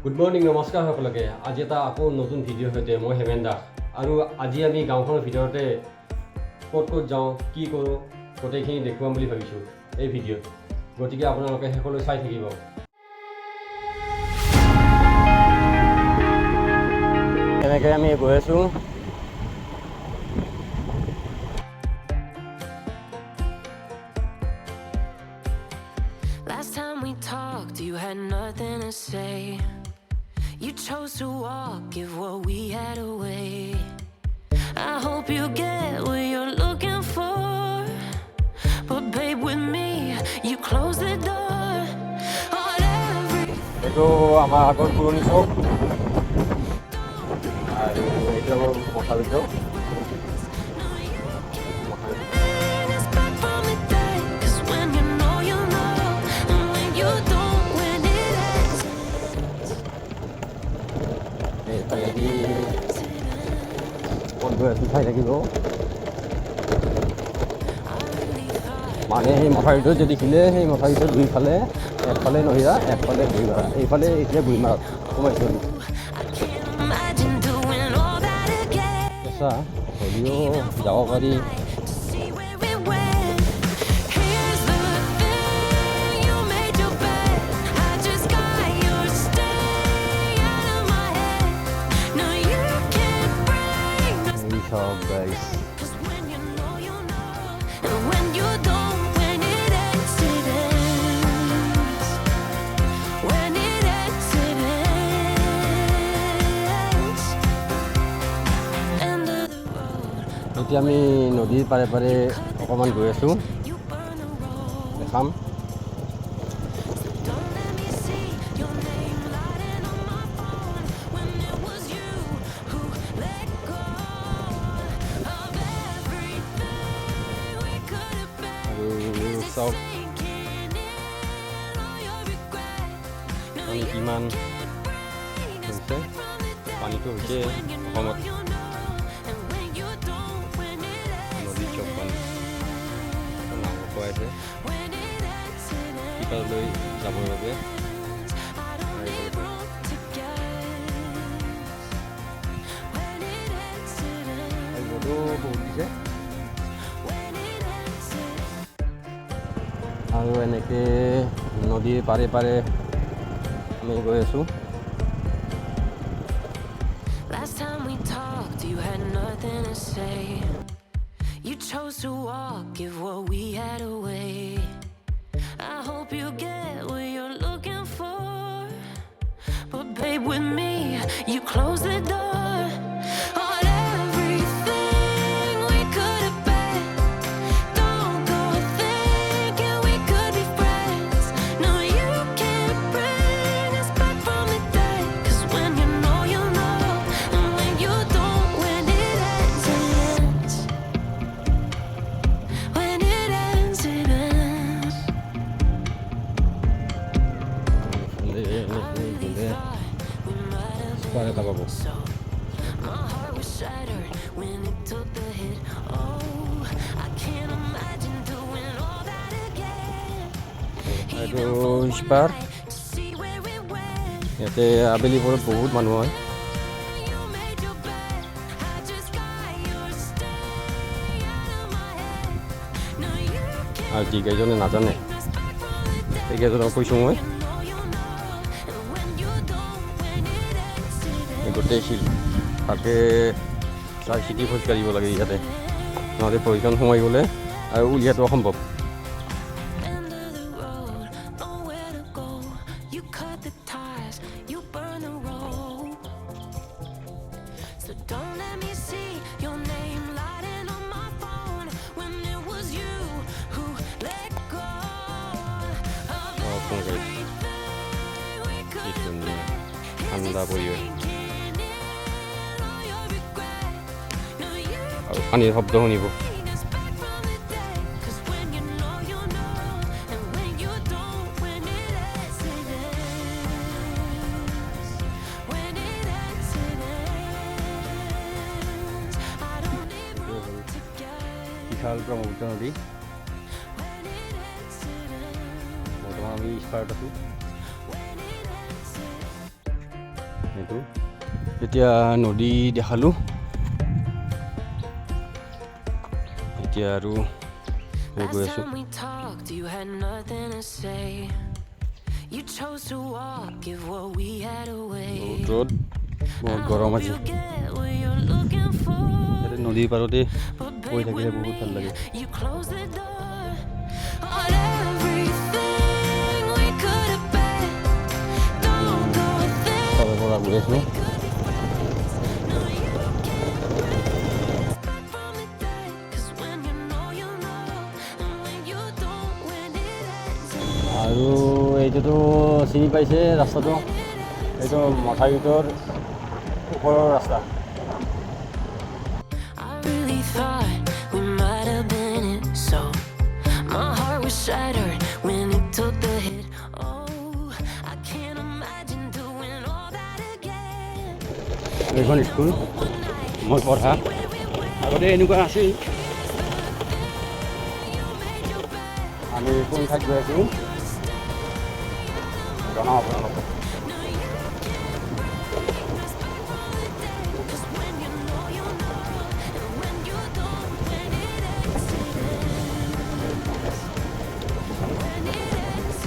Good morning নমস্কাৰ সকলোকে। আজি এটা আকৌ নতুন ভিডিঅ'ৰ সৈতে মই হেমেন দাস আৰু আজি আমি গাঁওখনৰ ভিতৰতে ক'ত ক'ত যাওঁ কি কৰোঁ গোটেইখিনি দেখুৱাম বুলি ভাবিছোঁ এই ভিডিঅ'ত, গতিকে আপোনালোকে শেষলৈ চাই থাকিব। এনেকৈ আমি গৈ আছোঁ। Last time we talked, you had nothing to say. You chose to walk, give what we had away. I hope you get what you're looking for, but babe, with me, you close the door on everything. এইটো আমাৰ আগৰ পুৰণি চক আৰু এইটো আমাৰ মহাবিদ্যালয়। It's back from the dead, 'cause when you know, and when you don't, when it ends. এইফালেদি ক'ত গৈ আছোঁ চাই থাকিব। মানে সেই মথাউৰিটো যে দেখিলে সেই মথাউৰিটোৰ দুইফালে একফালে নহিৰা একফালে বুঢ়ীমাৰা, এইফালে এতিয়া বুঢ়ীমাৰাত সোমাইছোঁ। I can't imagine doing all that again. কেঁচা হ'লেও যাব পাৰি। To see where it went. Here's the thing, you made your bed. I just got your stay out of my head. No, you can't bring us. এই সব guys 'Cause when you know, and when you don't, when it ends, it ends. When it ends, it ends. End of the road. এতিয়া আমি নদীৰ পাৰে পাৰে অকণমান গৈ আছোঁ, You burn the road. দেখাম। Don't let me see your name lighting on my phone when it was you who let go of everything we could have been. আৰু Is it চাওক sinking in all your regret? No, পানী you কিমান can't bring us হৈছে। back from the dead. পানীটো হৈছে When you অসমত and when you don't, when it ends, নদীৰ চব পানী নাও খুৱাইছে when it ends, it ends. সিপাৰলৈ যাবৰ বাবে। I don't need room to guess. When it ends, it ends. আৰু ৰ'দো বহুত দিছে When it ends, it ends. আৰু এনেকৈ নদীৰ পাৰে পাৰে আমি গৈ আছোঁ। Last time we talked, you had nothing to say. You chose to walk, give what we had away. I hope you get what you're looking for, but babe, with me, you close the door on everything we could have been. Don't go thinking we could be friends. No, you can't bring us back from the dead. 'Cause when you know, and when you don't, when it ends, it ends. When it ends, it ends. এনেকৈ গ'লে We might have পাৰ এটা পাব। so. My heart was shattered when it took the hit. Oh, I can't imagine doing all that again. এইটো সিপাৰ, To see where it went. ইয়াতে আবেলি পৰত বহুত মানুহ হয়। You made your bed. I just got your stay out of my head. No, you can't আৰু যিকেইজনে নাজানে bring us back from the dead. সেইকেইজনক কৈছোঁ মই, And when you don't, when it ends, it এই ends. গোটেই শিল ভালকৈ চাই চিতি খোজ কাঢ়িব লাগে ইয়াতে, নহ'লে প্ৰয়োজন সোমাই গ'লে আৰু উলিয়াটো অসম্ভৱ। End of the road, nowhere to go. You cut the ties, you burn the rope. So don't let me see your name lighting on my phone when it was you who let go of phone কৰি everything we কি could have ধুনীয়া been. ঠাণ্ডা পৰিৱেশ Sinking in all your regret. No, you আৰু পানীৰ শব্দ শুনিব। bring us back from the dead. 'Cause when you know, and when you don't, when it ends, it ends. When it ends, it ends. I don't need room to guess. বিশাল ব্ৰহ্মপুত্ৰ নদী। When it ends, it ends. বৰ্তমান আমি স্পাৰত আছোঁ। When it ends, it ends. এইটো এতিয়া নদী দেখালোঁ এতিয়া আৰু গৈ Last আছোঁ time we talked, you had nothing to say. You chose to walk, give what we had away. বহুত ৰ'দ বহুত গৰম আজি You get what you're looking for. ইয়াতে নদীৰ পাৰতে But বহি babe, থাকিলে with বহুত ভাল me, লাগে you closed the door on everything we could have been. Don't go think তাৰে পৰা গৈ আছোঁ no, you can't bring us back from the dead. 'Cause when you know, and when you don't, when it ends, আৰু এইটোতো চিনি পাইছে ৰাস্তাটো এইটো মথাউৰিটোৰ ওপৰৰ ৰাস্তা I really thought we might have been it. So my heart was shattered when it took the hit. Oh, I can't imagine doing all that again. এইখন school মই পঢ়া আগতে এনেকুৱা আছিল আমি কোন ঠাইত গৈ আছোঁ জনাওঁ আপোনালোকক Cause when you know, and when you don't, when it ends, when it ends,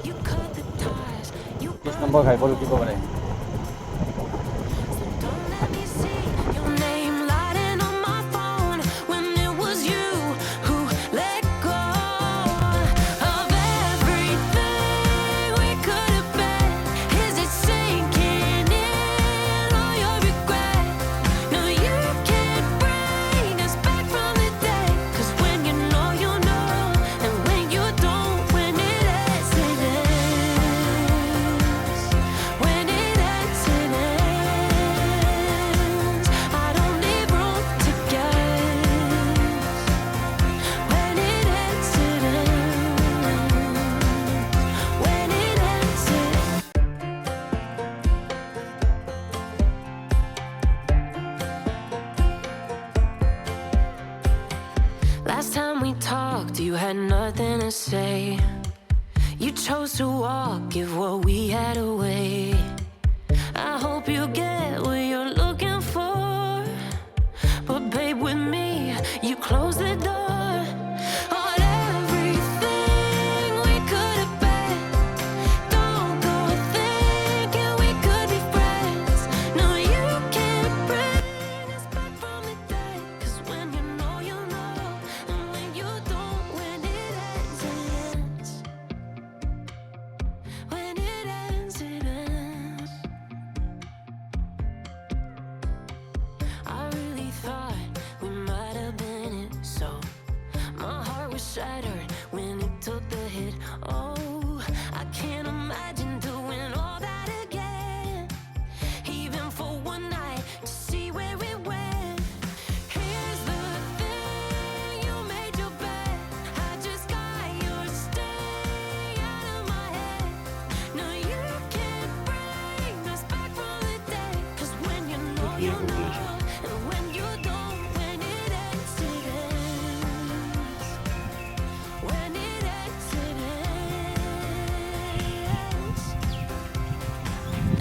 you cut the ties, you 30 number ঘাইপথ উঠিব পাৰে don't let me see your name lighting on my phone when it was you who let go of everything we could have been. Is it sinking in all your regret? No, you can't bring us back from the dead. 'Cause when you know, and when you don't, when it ends, it ends. When it ends, it ends. I don't need room to guess. When it ends, it ends. When it ends, it Last time we talked, you had nothing to say. You chose to walk, give what we had away. I hope you get what you're looking for. But babe, with me, you closed the door on everything we could have been. Don't go thinking we could be friends. No, you can't bring us back from the dead. 'Cause when you know, and when you don't, when it ends, it ends. When it ends, it ends. I really thought we might have been it. So my heart was shattered when it took the hit. Oh, I can't imagine doing all that again. Even for one night to see where it went. Here's the thing, you made your bed. I just got your stay out of my head. No, you can't bring us back from the dead. 'Cause when you know, and when you don't, when it ends, it ends. When it ends, it ends.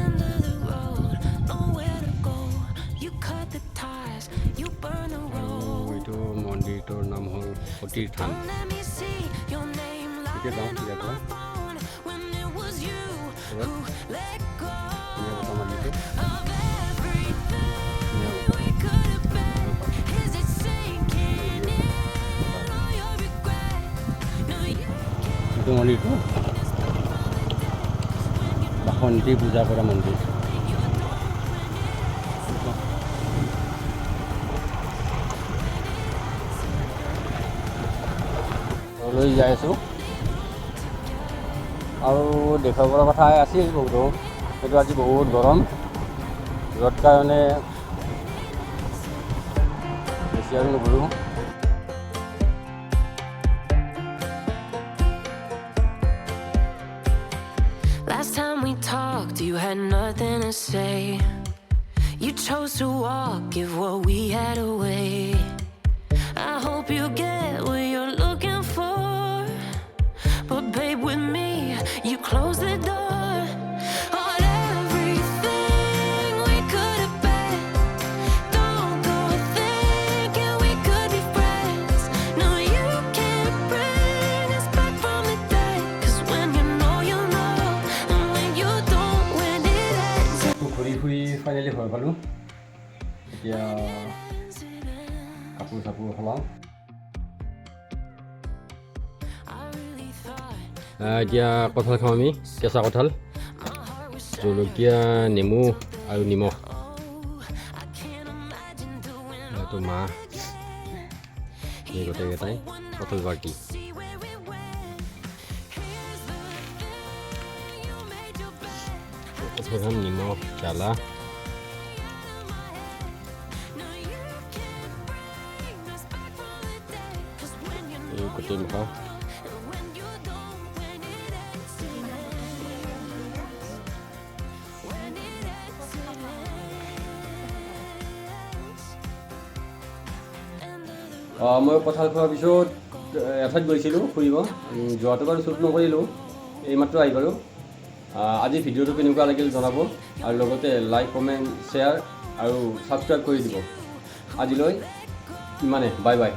End of the road, nowhere to go. You cut the ties, you burn the road. এইটো মন্দিৰটোৰ নাম হ'ল সতীৰ থান Don't let me see your name এতিয়া যাওঁ lighting on year my পৰা phone when it was you who let go ধুনীয়া বতাহ মাৰি আছে of everything ধুনীয়া বতাহ we could have been. Is it sinking in all your regret? No, you এইটো মন্দিৰটো বাসন্তী পূজা কৰা মন্দিৰ ঘৰলৈ যাই আছোঁ আৰু দেখুৱাব পৰা কথা আছিল বহুতো কিন্তু আজি বহুত গৰম ৰ'দ কাৰণে বেছি আৰু নঘূৰোঁ Last time we talked, you had nothing to say. You chose to walk, give what we had away. I hope you get what you're looking for. এতিয়া কাপোৰ চাপোৰ সলাওঁ। এতিয়া কঁঠাল খাওঁ আমি, কেঁচা কঁঠাল, জলকীয়া, নেমু আৰু নিমখ। এইটো মাহ, এই গোটেইকেইটাই কঁঠাল পাৰ্টি। কঁঠাল খাম, নিমখ, জ্বালা। এই গোটেই খাওঁ। মই কঁঠাল খোৱাৰ পিছত এঠাইত গৈছিলোঁ ফুৰিব, যোৱাটো বাৰু শ্বুট নকৰিলোঁ, এইমাত্ৰ আহি পালোঁ। আজি ভিডিঅ'টো কেনেকুৱা লাগিল জনাব, আৰু লগতে লাইক, কমেণ্ট, শ্বেয়াৰ আৰু ছাবস্ক্ৰাইব কৰি দিব। আজিলৈ ইমানে, বাই বাই।